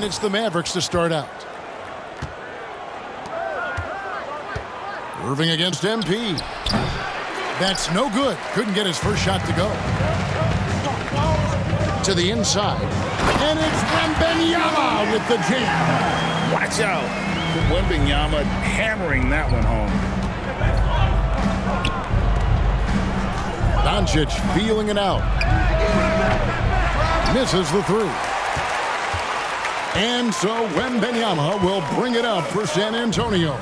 And it's the Mavericks to start out. Irving against MP. That's no good. Couldn't get his first shot to go. To the inside. And it's Wembanyama with the jam. Watch out. Wembanyama hammering that one home. Doncic feeling it out. Misses the three. And so Wembanyama will bring it up for San Antonio.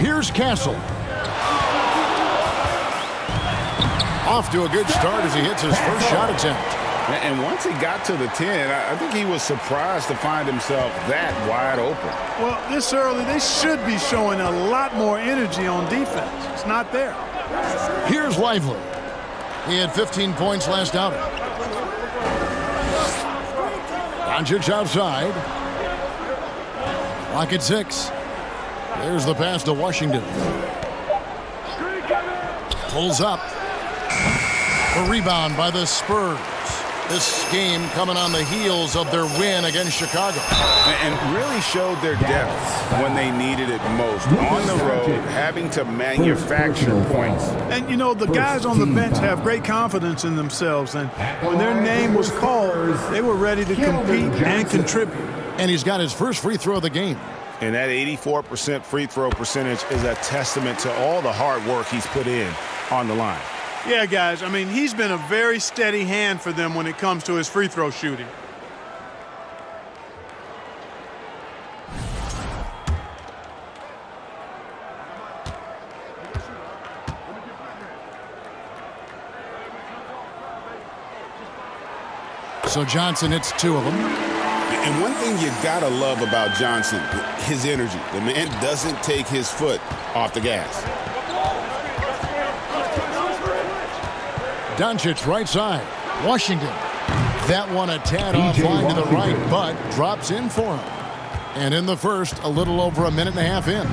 Here's Castle. Off to a good start as he hits his first shot attempt. And once he got to the 10, I think he was surprised to find himself that wide open. Well, this early, they should be showing a lot more energy on defense. It's not there. Here's Lively. He had 15 points last outing. Doncic outside. Clock at 6. There's the pass to Washington. Pulls up. A rebound by the Spurs. This game coming on the heels of their win against Chicago. And really showed their depth when they needed it most. On the road, having to manufacture points. And, you know, the guys on the bench have great confidence in themselves. And when their name was called, they were ready to compete and contribute. And he's got his first free throw of the game. And that 84% free throw percentage is a testament to all the hard work he's put in on the line. Yeah, guys, I mean, he's been a very steady hand for them when it comes to his free throw shooting. So Johnson hits 2 of them. And one thing you gotta love about Johnson, his energy. The man doesn't take his foot off the gas. Doncic right side. Washington. That one a tad offline to the right, but drops in for him. And in the first, a little over a minute and a half in.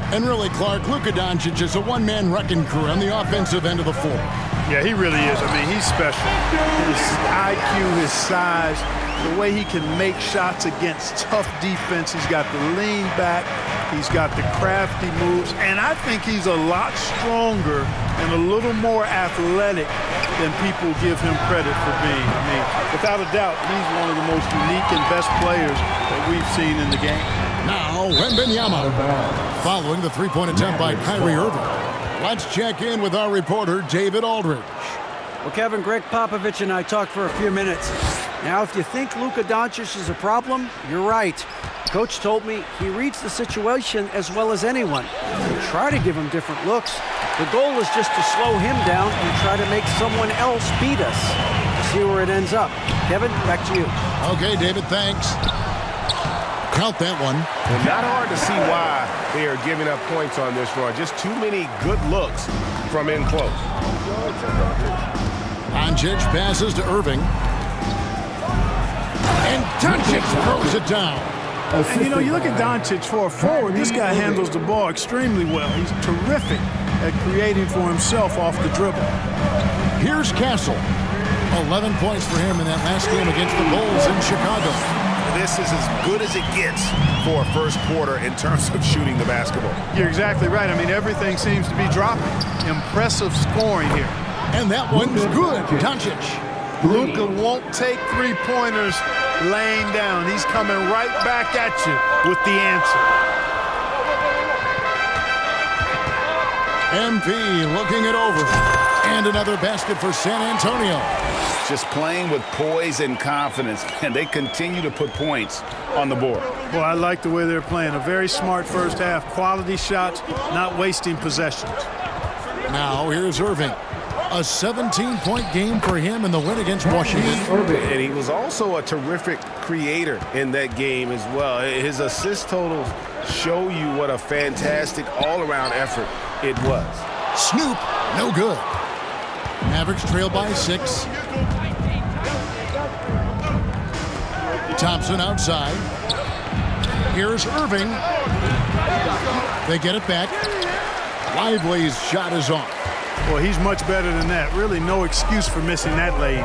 And really, Clark, Luka Doncic is a one-man wrecking crew on the offensive end of the floor. Yeah, he really is. I mean, he's special. His IQ, his size, the way he can make shots against tough defense. He's got the lean back. He's got the crafty moves. And I think he's a lot stronger and a little more athletic than people give him credit for being. I mean, without a doubt, he's one of the most unique and best players that we've seen in the game. Now, Wembanyama following the three-point attempt by Kyrie Irving. Let's check in with our reporter, David Aldridge. Well, Kevin, Greg Popovich and I talked for a few minutes. Now, if you think Luka Doncic is a problem, you're right. Coach told me he reads the situation as well as anyone. We try to give him different looks. The goal is just to slow him down and try to make someone else beat us. See where it ends up. Kevin, back to you. Okay, David, thanks. Count that one. Well, not hard to see why they are giving up points on this run. Just too many good looks from in close. Doncic passes to Irving. And Doncic throws it down. And, you know, you look at Doncic for a forward, this guy handles the ball extremely well. He's terrific at creating for himself off the dribble. Here's Castle. 11 points for him in that last game against the Bulls in Chicago. This is as good as it gets for a first quarter in terms of shooting the basketball. You're exactly right. I mean, everything seems to be dropping. Impressive scoring here. And that one's good. Doncic. Luka won't take three-pointers laying down. He's coming right back at you with the answer. MP looking it over. And another basket for San Antonio. Just playing with poise and confidence, and they continue to put points on the board. Well, I like the way they're playing. A very smart first half. Quality shots, not wasting possessions. Now here's Irving. A 17-point game for him in the win against Washington. And he was also a terrific creator in that game as well. His assist totals show you what a fantastic all-around effort it was. Snoop, no good. Mavericks trail by 6. Thompson outside. Here's Irving. They get it back. Lively's shot is off. Well, he's much better than that. Really no excuse for missing that lane.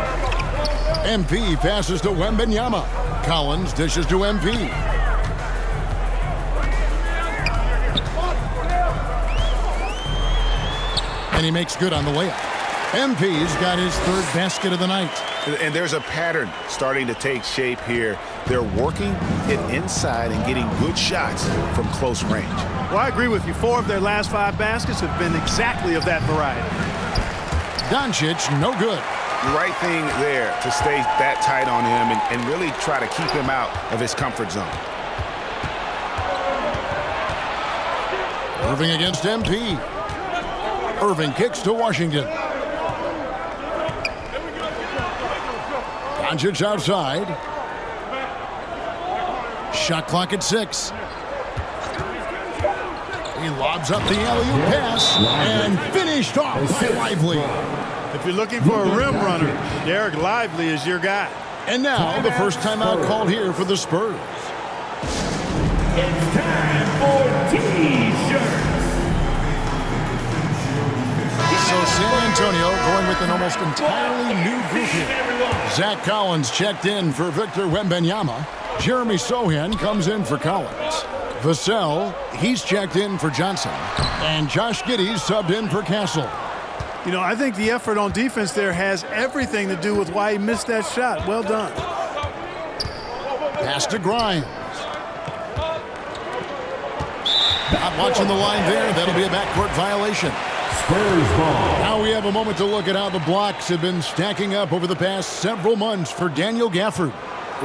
MP passes to Wembanyama. Collins dishes to MP. And he makes good on the layup. MP's got his third basket of the night. And there's a pattern starting to take shape here. They're working it inside and getting good shots from close range. Well, I agree with you. 4 of their last 5 baskets have been exactly of that variety. Doncic, no good. Right thing there to stay that tight on him and really try to keep him out of his comfort zone. Irving against MP. Irving kicks to Washington. Doncic outside. Shot clock at 6. He lobs up the alley-oop pass and finished off by Lively. If you're looking for a rim runner, Derek Lively is your guy. And now the first timeout called here for the Spurs. It's time for T-shirts. So San Antonio going with an almost entirely new group here. Zach Collins checked in for Victor Wembanyama. Jeremy Sohan comes in for Collins. Vassell, he's checked in for Johnson. And Josh Giddey's subbed in for Castle. You know, I think the effort on defense there has everything to do with why he missed that shot. Well done. Pass to Grimes. Not watching the line there. That'll be a backcourt violation. Spurs ball. Now we have a moment to look at how the blocks have been stacking up over the past several months for Daniel Gafford.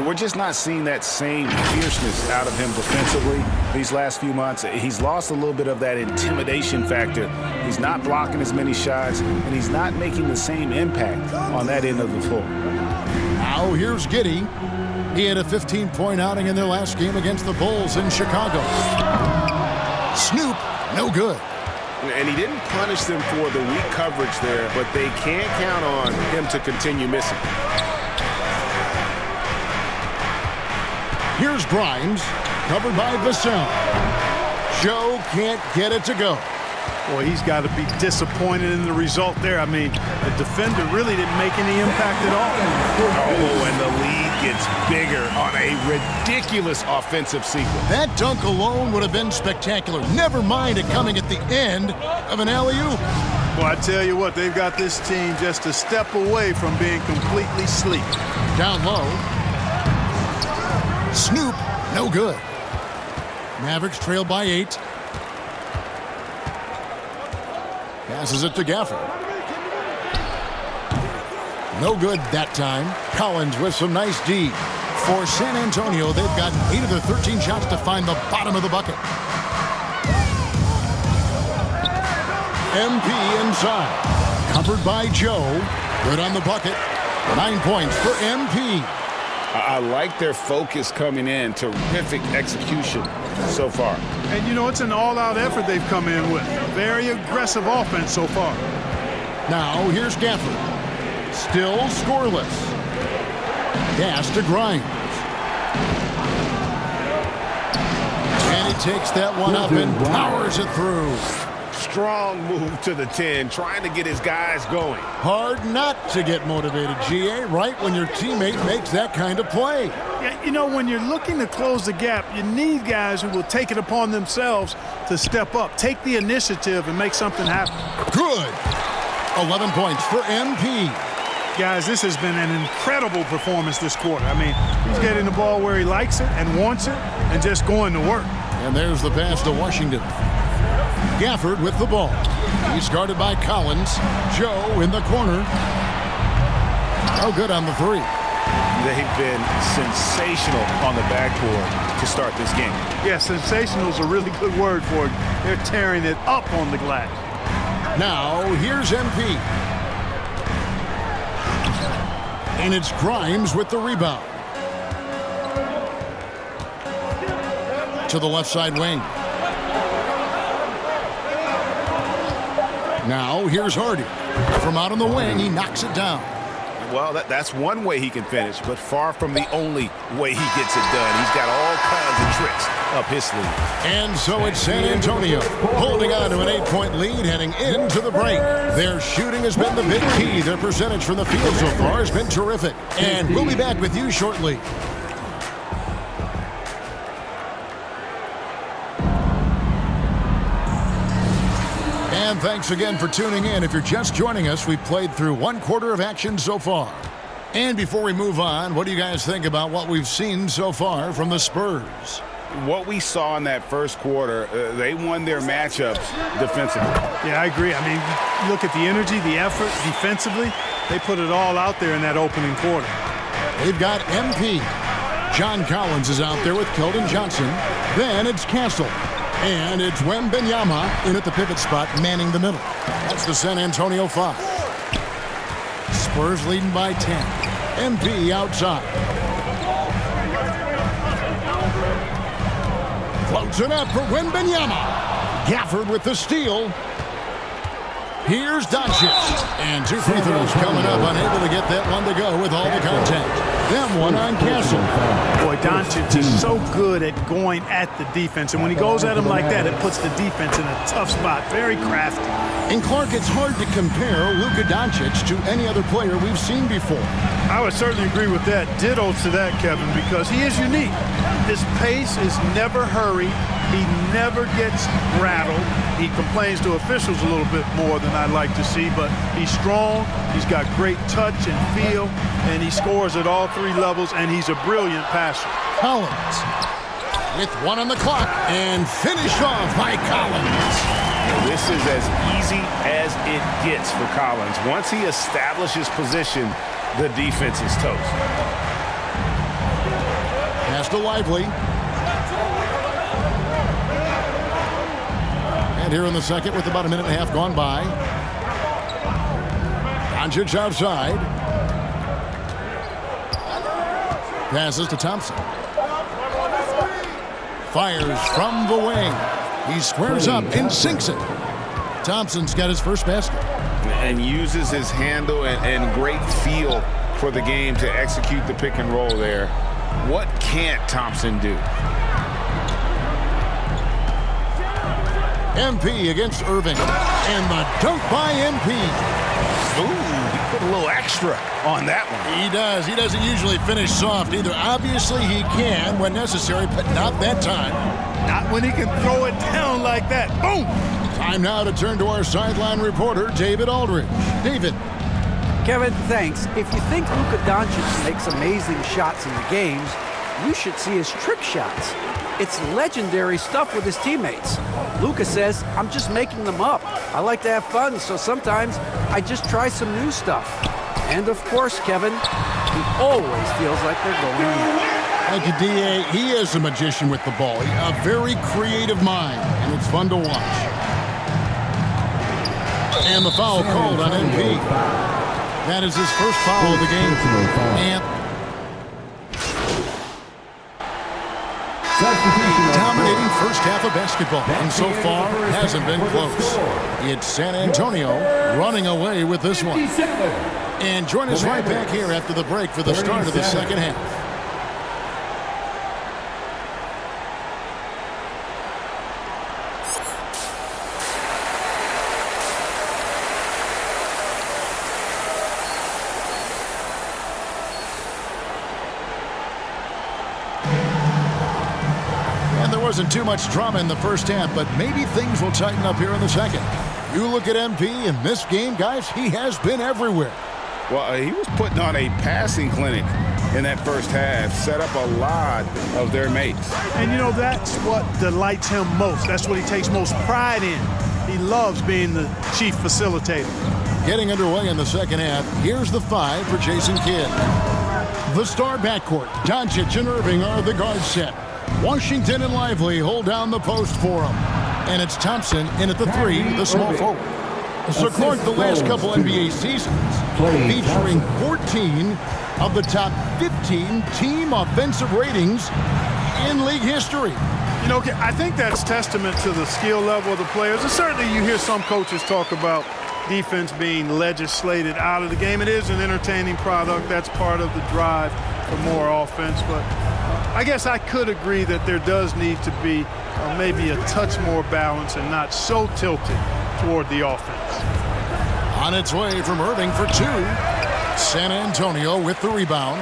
We're just not seeing that same fierceness out of him defensively these last few months. He's lost a little bit of that intimidation factor. He's not blocking as many shots, and he's not making the same impact on that end of the floor. Now here's Giddey. He had a 15-point outing in their last game against the Bulls in Chicago. Snoop, no good. And he didn't punish them for the weak coverage there, but they can't count on him to continue missing. Here's Grimes, covered by Vassell. Joe can't get it to go. Boy, he's got to be disappointed in the result there. I mean, the defender really didn't make any impact at all. Oh, and the lead gets bigger on a ridiculous offensive sequence. That dunk alone would have been spectacular. Never mind it coming at the end of an alley-oop. Well, I tell you what, they've got this team just a step away from being completely sleep. Down low. Snoop, no good. Mavericks trail by 8. Passes it to Gafford. No good that time. Collins with some nice D. For San Antonio, they've gotten 8 of their 13 shots to find the bottom of the bucket. MP inside. Covered by Joe. Good on the bucket. 9 points for MP. I like their focus coming in. Terrific execution so far. And, you know, it's an all-out effort they've come in with. Very aggressive offense so far. Now, here's Gafford. Still scoreless. Pass to Grimes. And he takes that one up and powers it through. Strong move to the 10, trying to get his guys going. Hard not to get motivated, GA, right when your teammate makes that kind of play. Yeah, you know, when you're looking to close the gap, you need guys who will take it upon themselves to step up, take the initiative, and make something happen. Good. 11 points for MP. Guys, this has been an incredible performance this quarter. I mean, he's getting the ball where he likes it and wants it and just going to work. And there's the pass to Washington. Gafford with the ball. He's guarded by Collins. Joe in the corner. No good on the 3. They've been sensational on the backboard to start this game. Yeah, sensational is a really good word for it. They're tearing it up on the glass. Now, here's MP. And it's Grimes with the rebound. To the left side wing. Now, here's Hardy. From out on the wing, he knocks it down. Well, that's one way he can finish, but far from the only way he gets it done. He's got all kinds of tricks up his sleeve. And so it's San Antonio holding on to an 8-point lead heading into the break. Their shooting has been the big key. Their percentage from the field so far has been terrific. And we'll be back with you shortly. And thanks again for tuning in. If you're just joining us, we've played through one quarter of action so far. And before we move on, what do you guys think about what we've seen so far from the Spurs? What we saw in that first quarter, they won their matchups defensively. Yeah, I agree. I mean, you look at the energy, the effort defensively, they put it all out there in that opening quarter. They've got MP. John Collins is out there with Keldon Johnson. Then it's Castle. And it's Wembanyama in at the pivot spot, manning the middle. That's the San Antonio 5. Spurs leading by 10. MP outside. Floats it up for Wembanyama. Gafford with the steal. Here's Doncic. And 2 free throws coming up, unable to get that one to go with all the contact. Then one on Castle. Boy, Doncic is so good at going at the defense. And when he goes at him like that, it puts the defense in a tough spot. Very crafty. And Clark, it's hard to compare Luka Doncic to any other player we've seen before. I would certainly agree with that. Ditto to that, Kevin, because he is unique. His pace is never hurried. He never gets rattled. He complains to officials a little bit more than I'd like to see, but he's strong. He's got great touch and feel, and he scores at all 3 levels, and he's a brilliant passer. Collins with 1 on the clock and finished off by Collins. This is as easy as it gets for Collins. Once he establishes position, the defense is toast. Pass to Lively. And here in the second with about a minute and a half gone by. Doncic outside. Passes to Thompson. Fires from the wing. He squares up and sinks it. Thompson's got his first basket. And uses his handle and great feel for the game to execute the pick and roll there. What can't Thompson do? MP against Irving. And the dunk by MP. Ooh, he put a little extra on that one. He does. He doesn't usually finish soft either. Obviously, he can when necessary, but not that time. Not when he can throw it down like that. Boom! Time now to turn to our sideline reporter, David Aldridge. David. Kevin, thanks. If you think Luka Doncic makes amazing shots in the games, you should see his trick shots. It's legendary stuff with his teammates. Luka says, I'm just making them up. I like to have fun, so sometimes I just try some new stuff. And of course, Kevin, he always feels like they're going in. Thank you, D.A. He is a magician with the ball. A very creative mind, and it's fun to watch. And the foul called on MP. That is his first foul of the game. And dominating first half of basketball, and so far hasn't been close. It's San Antonio running away with this one. And join us right back here after the break for the start of the second half. Wasn't too much drama in the first half, but maybe things will tighten up here in the second. You look at MP in this game, guys, he has been everywhere. Well, he was putting on a passing clinic in that first half, set up a lot of their mates. And, you know, that's what delights him most. That's what he takes most pride in. He loves being the chief facilitator. Getting underway in the second half, here's the 5 for Jason Kidd. The star backcourt, Doncic and Irving are the guard set. Washington and Lively hold down the post for him. And it's Thompson in at the 3, the small forward. So Clark, the last couple NBA seasons, featuring 14 of the top 15 team offensive ratings in league history. You know, I think that's testament to the skill level of the players. And certainly you hear some coaches talk about defense being legislated out of the game. It is an entertaining product. That's part of the drive for more offense. But I guess I could agree that there does need to be maybe a touch more balance and not so tilted toward the offense. On its way from Irving for two. San Antonio with the rebound.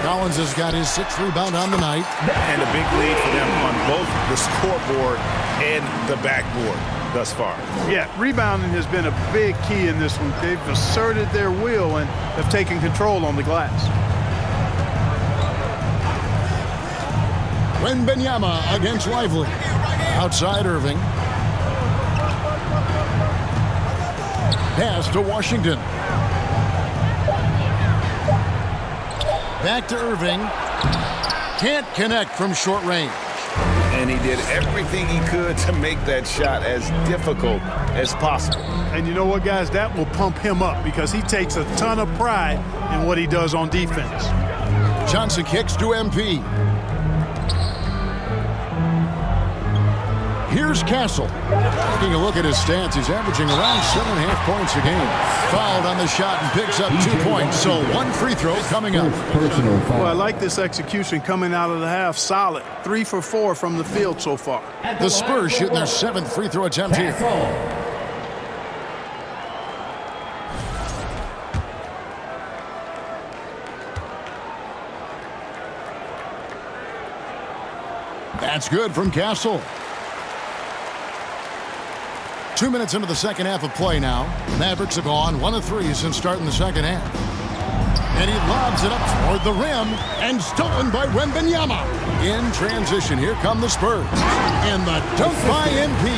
Collins has got his 6th rebound on the night. And a big lead for them on both the scoreboard and the backboard thus far. Yeah, rebounding has been a big key in this one. They've asserted their will and have taken control on the glass. Wembanyama against Lively. Outside Irving. Pass to Washington. Back to Irving. Can't connect from short range. And he did everything he could to make that shot as difficult as possible. And you know what, guys? That will pump him up because he takes a ton of pride in what he does on defense. Johnson kicks to MP. Here's Castle. Taking a look at his stats, he's averaging around 7.5 points a game. Fouled on the shot and picks up 2 points, so 1 free throw coming up. Well, I like this execution coming out of the half. Solid. 3 for 4 from the field so far. The Spurs shooting their 7th free throw attempt here. That's good from Castle. 2 minutes into the second half of play now. Mavericks have gone 1 of 3 since starting the second half. And he lobs it up toward the rim and stolen by Wembanyama. In transition, here come the Spurs. And the dunk by MP.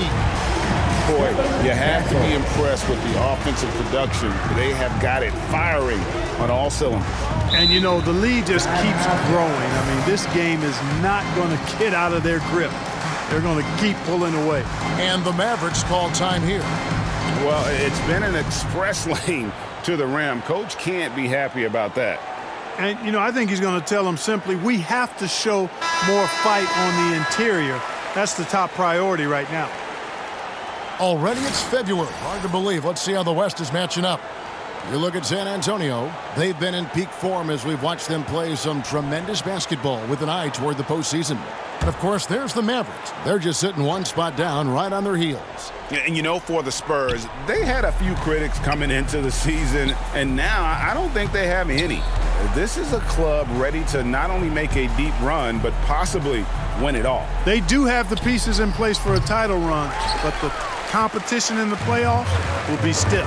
Boy, you have to be impressed with the offensive production. They have got it firing on all cylinders. And, you know, the lead just keeps growing. I mean, this game is not going to get out of their grip. They're going to keep pulling away. And the Mavericks call time here. Well, it's been an express lane to the rim. Coach can't be happy about that. And, you know, I think he's going to tell them simply, we have to show more fight on the interior. That's the top priority right now. Already it's February. Hard to believe. Let's see how the West is matching up. You look at San Antonio. They've been in peak form as we've watched them play some tremendous basketball with an eye toward the postseason. And, of course, there's the Mavericks. They're just sitting 1 spot down right on their heels. And, you know, for the Spurs, they had a few critics coming into the season, and now I don't think they have any. This is a club ready to not only make a deep run, but possibly win it all. They do have the pieces in place for a title run, but the competition in the playoffs will be stiff.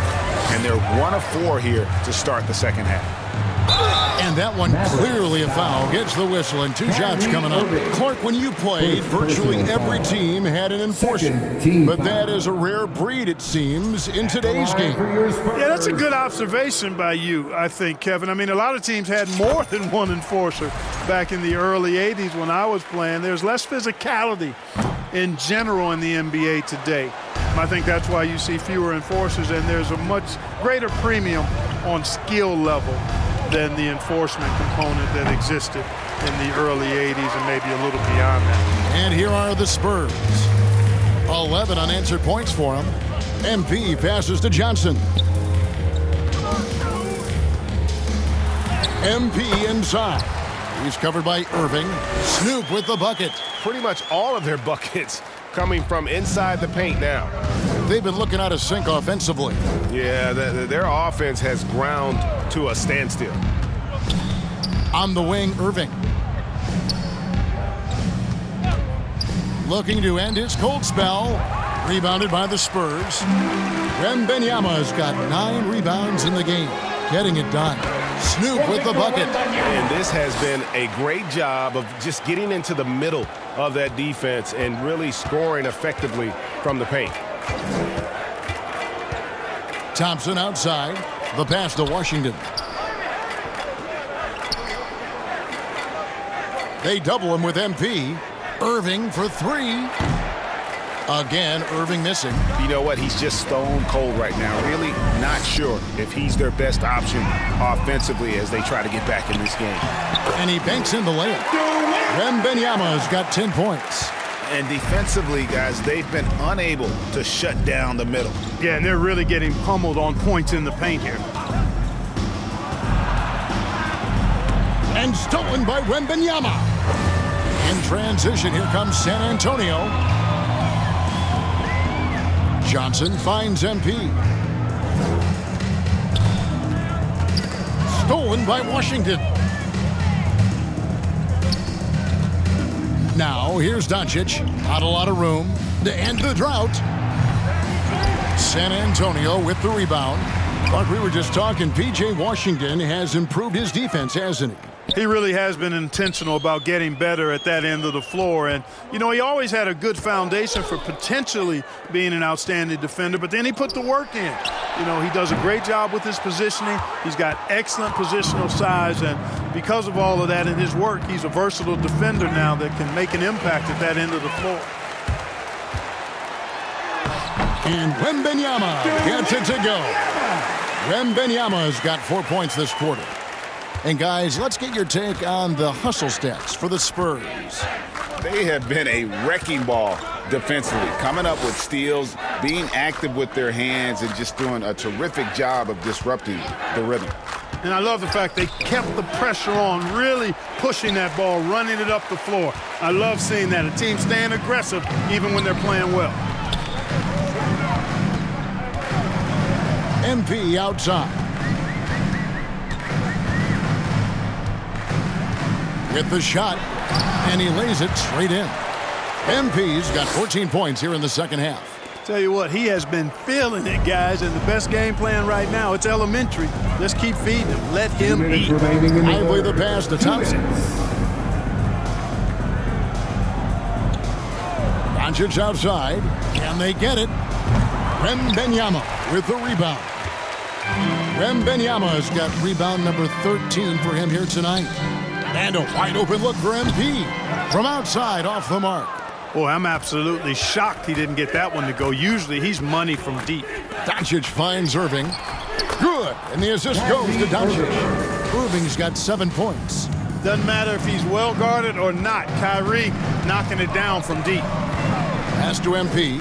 And they're 1 of 4 here to start the second half. And that one clearly a foul. Gets the whistle and 2 shots coming up. Clark, when you played, virtually every team had an enforcer. But that is a rare breed, it seems, in today's game. Yeah, that's a good observation by you, I think, Kevin. I mean, a lot of teams had more than one enforcer back in the early 80s when I was playing. There's less physicality in general in the NBA today. I think that's why you see fewer enforcers, and there's a much greater premium on skill level than the enforcement component that existed in the early 80s and maybe a little beyond that. And here are the Spurs. 11 unanswered points for them. MP passes to Johnson. MP inside. He's covered by Irving. Snoop with the bucket. Pretty much all of their buckets coming from inside the paint now. They've been looking out of sync offensively. Yeah, their offense has ground to a standstill. On the wing, Irving. Looking to end his cold spell. Rebounded by the Spurs. Wembanyama's got 9 rebounds in the game. Getting it done. Snoop with the bucket. And this has been a great job of just getting into the middle of that defense and really scoring effectively from the paint. Thompson outside. The pass to Washington. They double him with MP. Irving for 3. Again, Irving missing. You know what? He's just stone cold right now. Really not sure if he's their best option offensively as they try to get back in this game. And he banks in the layup. Wembanyama's got 10 points. And defensively, guys, they've been unable to shut down the middle. Yeah, and they're really getting pummeled on points in the paint here. And stolen by Wembanyama. In transition, here comes San Antonio. Johnson finds MP. Stolen by Washington. Now, here's Doncic. Not a lot of room to end the drought. San Antonio with the rebound. Mark, we were just talking. P.J. Washington has improved his defense, hasn't he? He really has been intentional about getting better at that end of the floor. And, you know, he always had a good foundation for potentially being an outstanding defender, but then he put the work in. You know, he does a great job with his positioning. He's got excellent positional size, and because of all of that in his work, he's a versatile defender now that can make an impact at that end of the floor. And Wembanyama gets it to go. Wembanyama's got 4 points this quarter. And guys, let's get your take on the hustle stats for the Spurs. They have been a wrecking ball defensively, coming up with steals, being active with their hands, and just doing a terrific job of disrupting the rhythm. And I love the fact they kept the pressure on, really pushing that ball, running it up the floor. I love seeing that. A team staying aggressive even when they're playing well. MP outside. With the shot, and he lays it straight in. MP's got 14 points here in the second half. Tell you what, he has been feeling it, guys, and the best game plan right now, it's elementary. Let's keep feeding him. Let him eat. Lively the pass to Thompson. Doncic outside. Can they get it? Wembanyama with the rebound. Wembanyama's got rebound number 13 for him here tonight. And a wide open look for MP. From outside, off the mark. Boy, I'm absolutely shocked he didn't get that one to go. Usually he's money from deep. Doncic finds Irving. Good. And the assist goes to Doncic. Irving's got 7 points. Doesn't matter if he's well guarded or not. Kyrie knocking it down from deep. Pass to MP.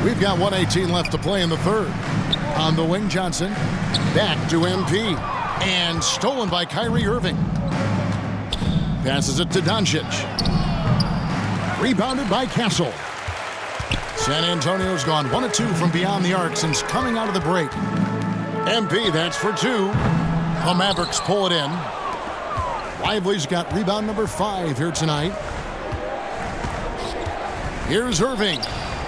We've got 1:18 left to play in the third. On the wing, Johnson. Back to MP. And stolen by Kyrie Irving. Passes it to Doncic. Rebounded by Castle. San Antonio's gone 1 of 2 from beyond the arc since coming out of the break. MP, that's for 2. The Mavericks pull it in. Lively's got rebound number 5 here tonight. Here's Irving.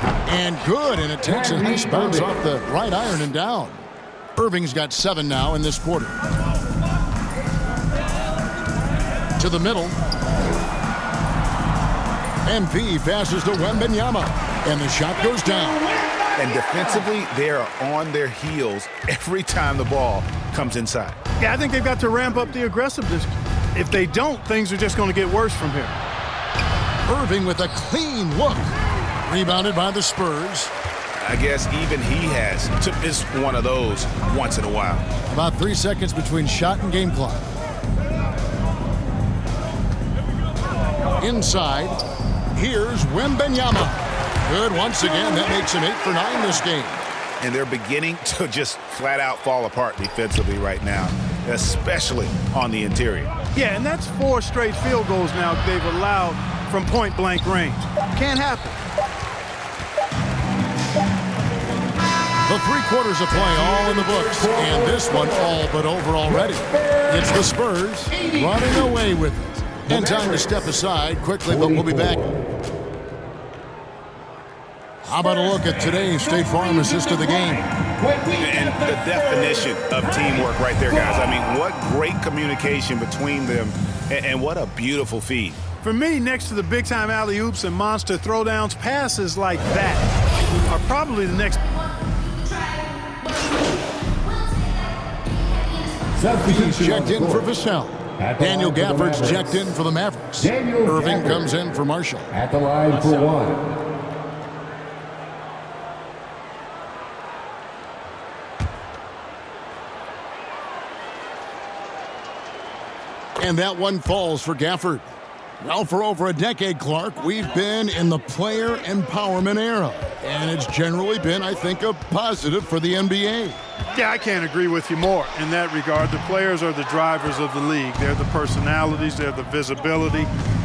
And good, and it takes a nice bounce off the right iron and down. Irving's got 7 now in this quarter. To the middle. MP passes to Wembanyama, and the shot goes down. And defensively, they are on their heels every time the ball comes inside. Yeah, I think they've got to ramp up the aggressiveness. If they don't, things are just going to get worse from here. Irving with a clean look. Rebounded by the Spurs. I guess even he has to miss one of those once in a while. About 3 seconds between shot and game clock. Inside, here's Wembanyama. Good once again. That makes him 8 for 9 this game. And they're beginning to just flat out fall apart defensively right now, especially on the interior. Yeah, and that's 4 straight field goals now they've allowed from point-blank range. Can't happen. The 3 quarters of play all in the books, and this one all but over already. It's the Spurs running away with it. And time to step aside quickly, but we'll be back. How about a look at today's State Farm assist of the game? And the definition of teamwork right there, guys. I mean, what great communication between them, and what a beautiful feed. For me, next to the big-time alley-oops and monster throwdowns, passes like that are probably the next. He's checked in for Vassell. Daniel Gafford's checked in for the Mavericks. Irving comes in for Marshall. At the line for 1. And that one falls for Gafford. Well, for over a decade, Clark, we've been in the player empowerment era. And it's generally been, I think, a positive for the NBA. Yeah, I can't agree with you more in that regard. The players are the drivers of the league. They're the personalities, they're the visibility,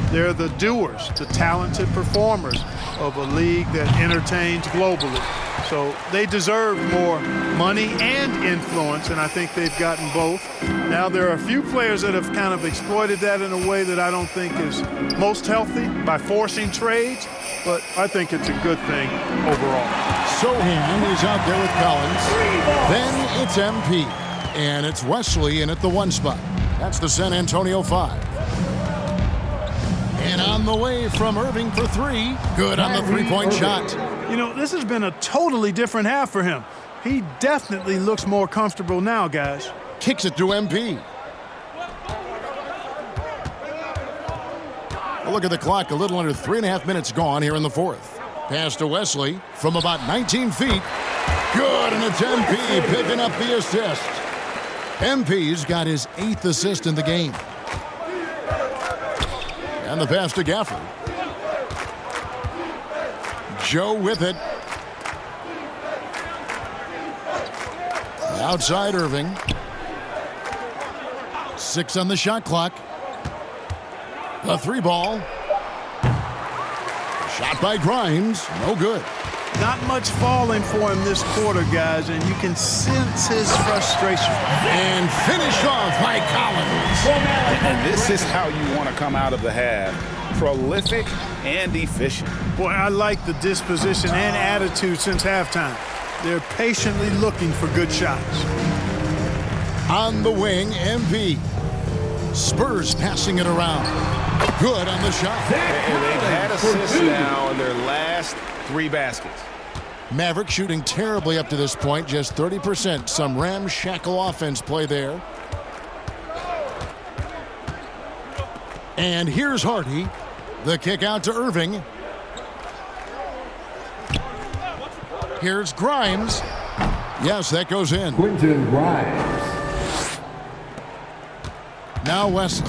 they're the doers, the talented performers of a league that entertains globally. So they deserve more money and influence, and I think they've gotten both. Now, there are a few players that have kind of exploited that in a way that I don't think is most healthy by forcing trades, but I think it's a good thing overall. Sohan is out there with Collins. Then it's MP. And it's Wesley in at the 1 spot. That's the San Antonio 5. And on the way from Irving for 3. Good on the three-point shot. You know, this has been a totally different half for him. He definitely looks more comfortable now, guys. Kicks it to MP. A look at the clock. A little under 3.5 minutes gone here in the 4th. Pass to Wesley from about 19 feet. Good, and it's MP picking up the assist. MP's got his 8th assist in the game. And the pass to Gafford. Joe with it. Outside Irving. 6 on the shot clock. A 3 ball. Shot by Grimes. No good. Not much falling for him this quarter, guys, and you can sense his frustration. And finished off by Collins. And this is how you want to come out of the half. Prolific and efficient. Boy, I like the disposition and attitude since halftime. They're patiently looking for good shots. On the wing, MP. Spurs passing it around. Good on the shot. And they've had assists now in their last 3 baskets. Maverick shooting terribly up to this point, just 30%. Some ramshackle offense play there. And here's Hardy. The kick out to Irving. Here's Grimes. Yes, that goes in. Quentin Grimes. Now Wesley.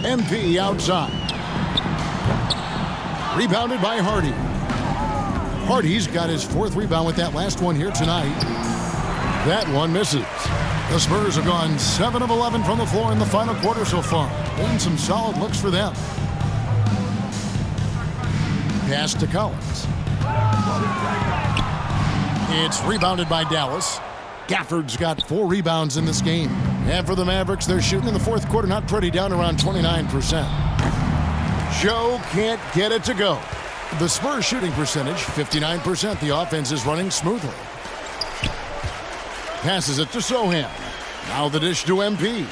MP outside. Rebounded by Hardy. Hardy's got his 4th rebound with that last one here tonight. That one misses. The Spurs have gone 7 of 11 from the floor in the final quarter so far. And some solid looks for them. Pass to Collins. It's rebounded by Dallas. Gafford's got 4 rebounds in this game. And for the Mavericks, they're shooting in the 4th quarter, not pretty, down around 29%. Joe can't get it to go. The Spurs shooting percentage, 59%. The offense is running smoothly. Passes it to Sohan. Now the dish to MP.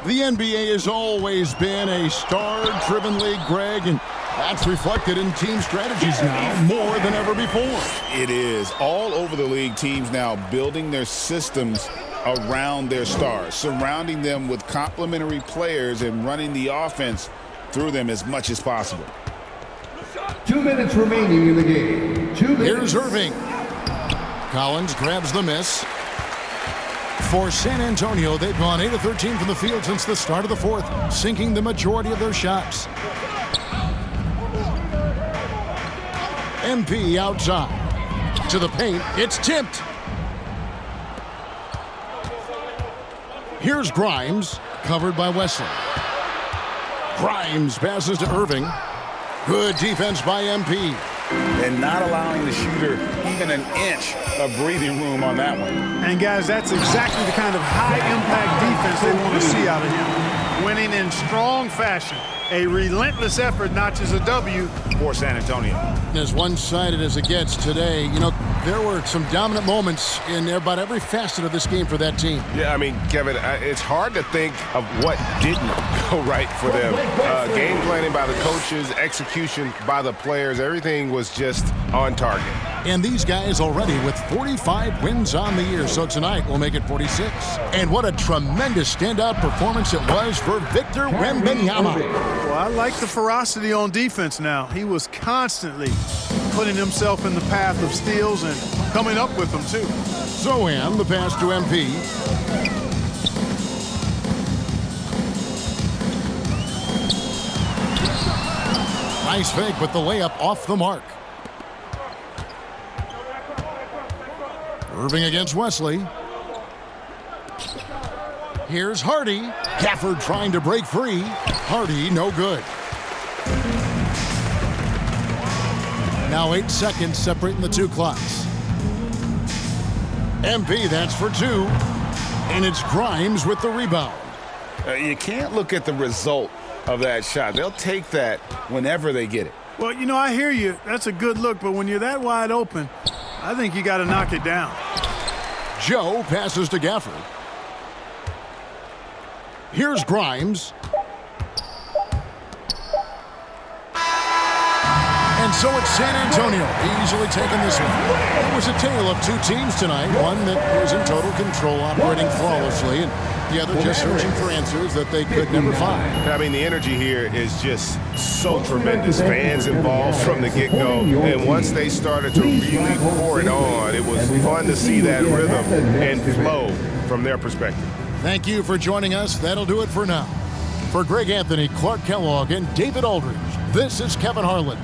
The NBA has always been a star-driven league, Greg, and that's reflected in team strategies now more than ever before. It is. All over the league, teams now building their systems around their stars, surrounding them with complementary players and running the offense through them as much as possible. 2 minutes remaining in the game. 2 minutes. Here's Irving. Collins grabs the miss. For San Antonio, they've gone 8 of 13 from the field since the start of the 4th, sinking the majority of their shots. MP outside. To the paint. It's tipped. Here's Grimes, covered by Wesley. Grimes passes to Irving. Good defense by MP. And not allowing the shooter even an inch of breathing room on that one. And, guys, that's exactly the kind of high-impact defense they want to see out of him. Winning in strong fashion. A relentless effort notches a W For San Antonio. As one-sided as it gets today, you know, there were some dominant moments in about every facet of this game for that team. Yeah, I mean, Kevin, it's hard to think of what didn't go right for them. Game planning by the coaches, execution by the players, everything was just on target. And these guys already with 45 wins on the year, so tonight we'll make it 46. And what a tremendous standout performance it was for Victor Wembanyama. Well, I like the ferocity on defense now. He was constantly putting himself in the path of steals and coming up with them, too. Zohan, the pass to MP. Nice fake, but the layup off the mark. Irving against Wesley. Here's Hardy. Gafford trying to break free. Hardy, no good. Now 8 seconds separating the two clocks. MP, that's for 2. And it's Grimes with the rebound. You can't look at the result of that shot. They'll take that whenever they get it. Well, you know, I hear you. That's a good look, but when you're that wide open, I think you got to knock it down. Joe passes to Gafford. Here's Grimes. And so it's San Antonio easily taking this one. It was a tale of two teams tonight. One that was in total control, operating flawlessly, and the other just searching for answers that they could never find. I mean, the energy here is just so tremendous. Fans involved from the get-go. And once they started to really pour it on, it was fun to see that rhythm and flow from their perspective. Thank you for joining us. That'll do it for now. For Greg Anthony, Clark Kellogg, and David Aldridge, this is Kevin Harlan.